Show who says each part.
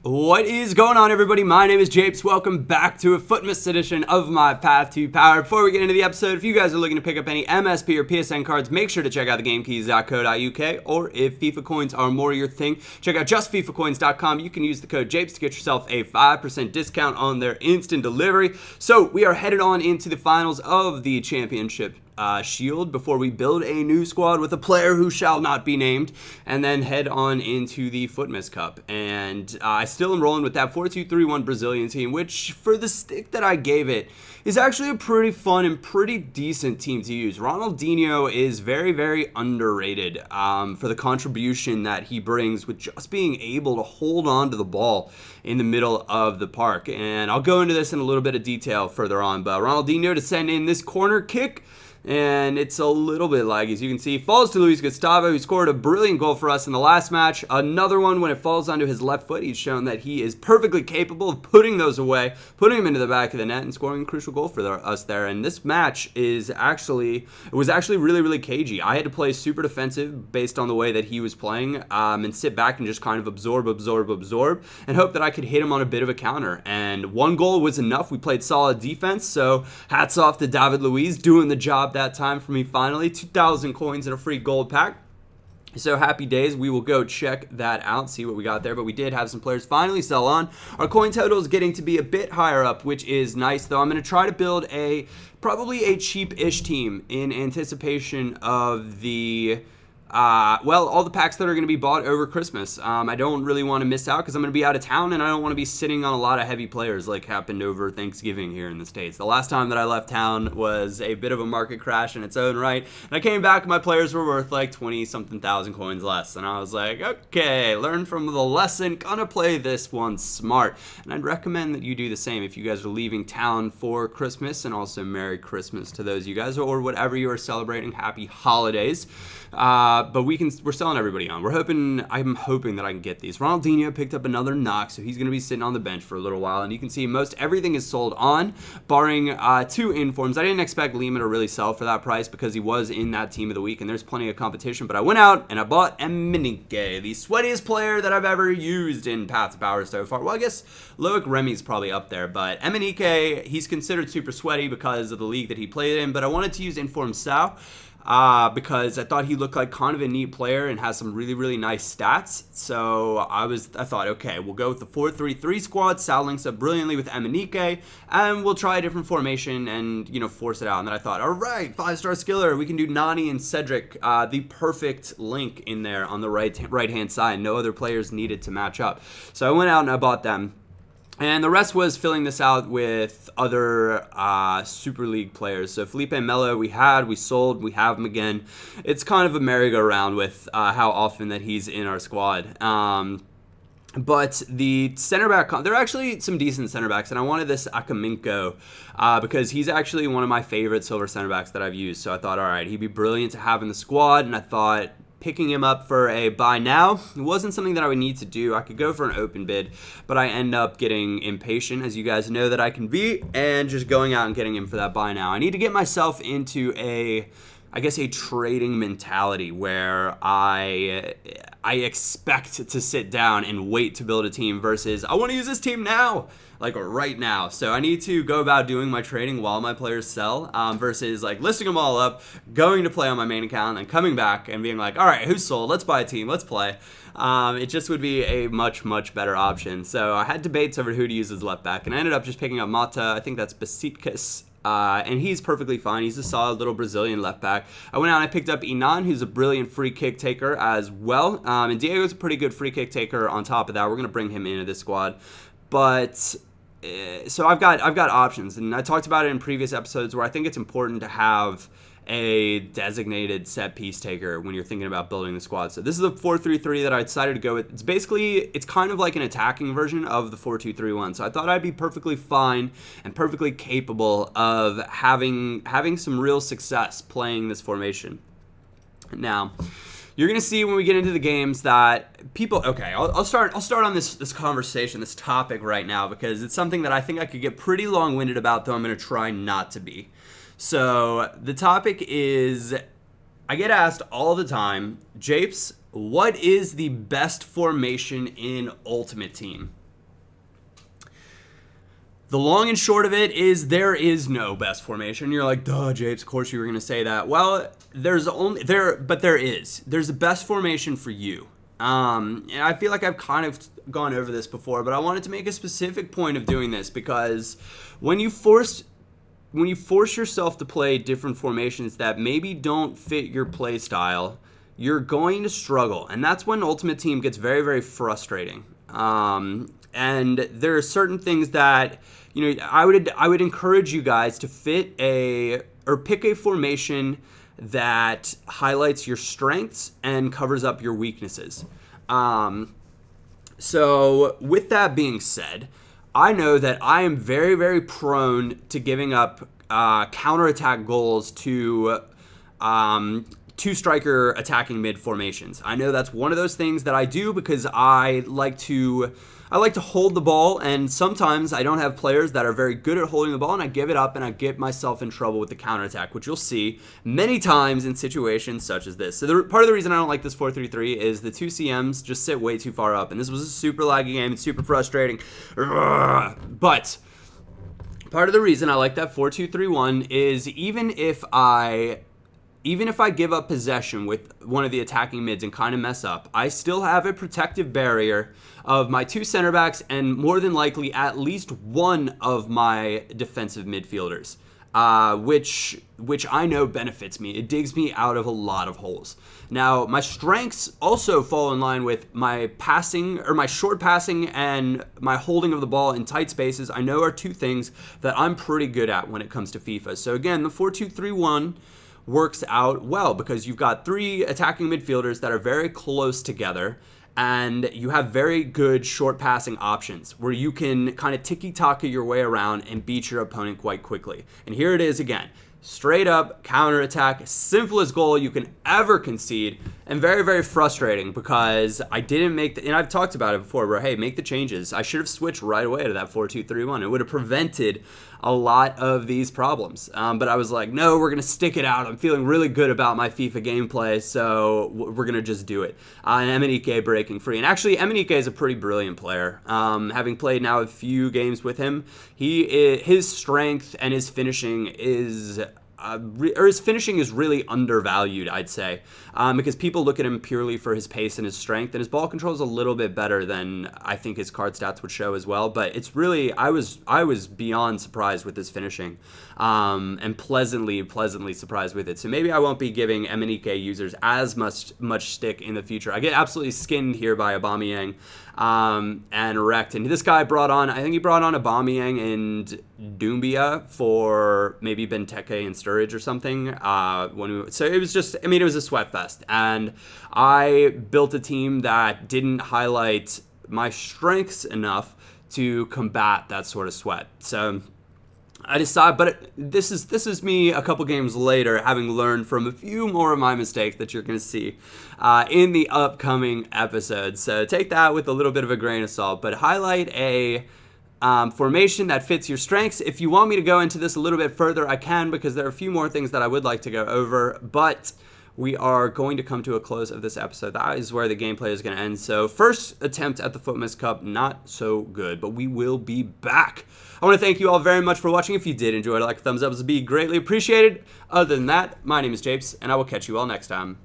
Speaker 1: What is going on, everybody? My name is Japes. Welcome back to a Footmas edition of my Path to Power. Before we get into the episode, if you guys are looking to pick up any MSP or PSN cards, make sure to check out thegamekeys.co.uk, or if FIFA coins are more your thing, check out justfifacoins.com. You can use the code Japes to get yourself a 5% discount on their instant delivery. So we are headed on into the finals of the championship Shield before we build a new squad with a player who shall not be named, and then head on into the Footmas Cup. And I still am rolling with that 4-2-3-1 Brazilian team, which for the stick that I gave it is actually a pretty fun and pretty decent team to use. Ronaldinho is very, very underrated for the contribution that he brings with just being able to hold on to the ball in the middle of the park. And I'll go into this in a little bit of detail further on, but Ronaldinho to send in this corner kick, and it's a little bit laggy. As you can see, falls to Luis Gustavo, who scored a brilliant goal for us in the last match. Another one when it falls onto his left foot. He's shown that he is perfectly capable of putting those away, putting them into the back of the net, and scoring a crucial goal for us there. And this match was actually really, really cagey. I had to play super defensive based on the way that he was playing, and sit back and just kind of absorb, and hope that I could hit him on a bit of a counter. And one goal was enough. We played solid defense, so hats off to David Luiz doing the job that time for me finally. 2,000 coins and a free gold pack. So happy days. We will go check that out, see what we got there. But we did have some players finally sell on. Our coin total is getting to be a bit higher up, which is nice, though. I'm going to try to build probably a cheap-ish team in anticipation of the all the packs that are going to be bought over Christmas. I don't really want to miss out because I'm going to be out of town, and I don't want to be sitting on a lot of heavy players like happened over Thanksgiving here in the States. The last time that I left town was a bit of a market crash in its own right, and I came back and my players were worth like 20-something thousand coins less, and I was like, okay, learn from the lesson, gonna play this one smart. And I'd recommend that you do the same if you guys are leaving town for Christmas, and also Merry Christmas to those of you guys, or whatever you are celebrating. Happy holidays. But we're selling everybody on. I'm hoping that I can get these. Ronaldinho picked up another knock, so he's going to be sitting on the bench for a little while. And you can see most everything is sold on, barring two informs. I didn't expect Lima to really sell for that price because he was in that team of the week, and there's plenty of competition. But I went out and I bought Emenike, the sweatiest player that I've ever used in Path to Power so far. Well, I guess Loic Remy's probably up there, but Emenike, he's considered super sweaty because of the league that he played in. But I wanted to use Inform Sao, because I thought he looked like kind of a neat player and has some really, really nice stats. So I thought, okay, we'll go with the 4-3-3 squad. Sal links up brilliantly with Emenike, and we'll try a different formation and, force it out. And then I thought, all right, 5-star skiller. We can do Nani and Cedric, the perfect link in there on the right-hand side. No other players needed to match up. So I went out and I bought them. And the rest was filling this out with other Super League players. So Felipe Melo we sold, we have him again. It's kind of a merry-go-round with how often that he's in our squad. But the center back, there are actually some decent center backs, and I wanted this Akaminko because he's actually one of my favorite silver center backs that I've used. So I thought, all right, he'd be brilliant to have in the squad, and I thought picking him up for a buy now, it wasn't something that I would need to do. I could go for an open bid, but I end up getting impatient, as you guys know that I can be, and just going out and getting him for that buy now. I need to get myself into a trading mentality where I expect to sit down and wait to build a team versus I want to use this team now, like right now. So I need to go about doing my trading while my players sell, versus like listing them all up, going to play on my main account, and coming back and being like, all right, who's sold? Let's buy a team. Let's play. It just would be a much, much better option. So I had debates over who to use as left back, and I ended up just picking up Mata. I think that's Besiktas. And he's perfectly fine. He's a solid little Brazilian left back. I went out and I picked up Inan, who's a brilliant free kick taker as well. And Diego's a pretty good free kick taker on top of that. We're going to bring him into this squad. But so I've got options, and I talked about it in previous episodes where I think it's important to have a designated set piece taker when you're thinking about building the squad. So this is a 4-3-3 that I decided to go with. It's kind of like an attacking version of the 4-2-3-1. So I thought I'd be perfectly fine and perfectly capable of having some real success playing this formation. Now, you're gonna see when we get into the games that people. Okay, I'll start on this conversation, this topic right now, because it's something that I think I could get pretty long-winded about, though I'm gonna try not to be. So the topic is, I get asked all the time, Japes, what is the best formation in Ultimate Team? The long and short of it is there is no best formation. You're like, duh, Japes, of course you were going to say that. Well, there is. There's a best formation for you. And I feel like I've kind of gone over this before, but I wanted to make a specific point of doing this because when you force yourself to play different formations that maybe don't fit your play style, you're going to struggle. And that's when Ultimate Team gets very, very frustrating. And there are certain things that, I would encourage you guys to pick a formation that highlights your strengths and covers up your weaknesses. So with that being said, I know that I am very, very prone to giving up counterattack goals to two-striker attacking mid formations. I know that's one of those things that I do because I like to hold the ball, and sometimes I don't have players that are very good at holding the ball, and I give it up and I get myself in trouble with the counterattack, which you'll see many times in situations such as this. So part of the reason I don't like this 4-3-3 is the two CMs just sit way too far up, and this was a super laggy game. It's super frustrating. But part of the reason I like that 4-2-3-1 is even if I give up possession with one of the attacking mids and kind of mess up, I still have a protective barrier of my two center backs and more than likely at least one of my defensive midfielders, which I know benefits me. It digs me out of a lot of holes. Now, my strengths also fall in line with my passing, or my short passing, and my holding of the ball in tight spaces. I know are two things that I'm pretty good at when it comes to FIFA. So again, the 4-2-3-1 works out well because you've got three attacking midfielders that are very close together, and you have very good short passing options where you can kind of tiki-taka your way around and beat your opponent quite quickly. And here it is again. Straight up counterattack, simplest goal you can ever concede, and very, very frustrating because I didn't make and I've talked about it before where, hey, make the changes. I should have switched right away to that 4-2-3-1. It would have prevented a lot of these problems. But I was like, no, we're going to stick it out. I'm feeling really good about my FIFA gameplay, so we're going to just do it. And Emenike breaking free. And actually, Emenike is a pretty brilliant player. Having played now a few games with him, his strength and his finishing is really undervalued, I'd say, because people look at him purely for his pace and his strength, and his ball control is a little bit better than I think his card stats would show as well. But it's really, I was beyond surprised with his finishing, and pleasantly surprised with it. So maybe I won't be giving Emenike users as much stick in the future. I get absolutely skinned here by Aubameyang and wrecked. And this guy I think he brought on Aubameyang and Doumbia for maybe Benteke and Sturridge or something. So it was just, it was a sweat fest. And I built a team that didn't highlight my strengths enough to combat that sort of sweat. So I decided, but this is me a couple games later, having learned from a few more of my mistakes that you're going to see in the upcoming episodes. So take that with a little bit of a grain of salt, but highlight a formation that fits your strengths. If you want me to go into this a little bit further, I can, because there are a few more things that I would like to go over, but we are going to come to a close of this episode. That is where the gameplay is going to end. So first attempt at the Footmas Cup, not so good, but we will be back. I want to thank you all very much for watching. If you did enjoy it, like a thumbs up would be greatly appreciated. Other than that, my name is Japes, and I will catch you all next time.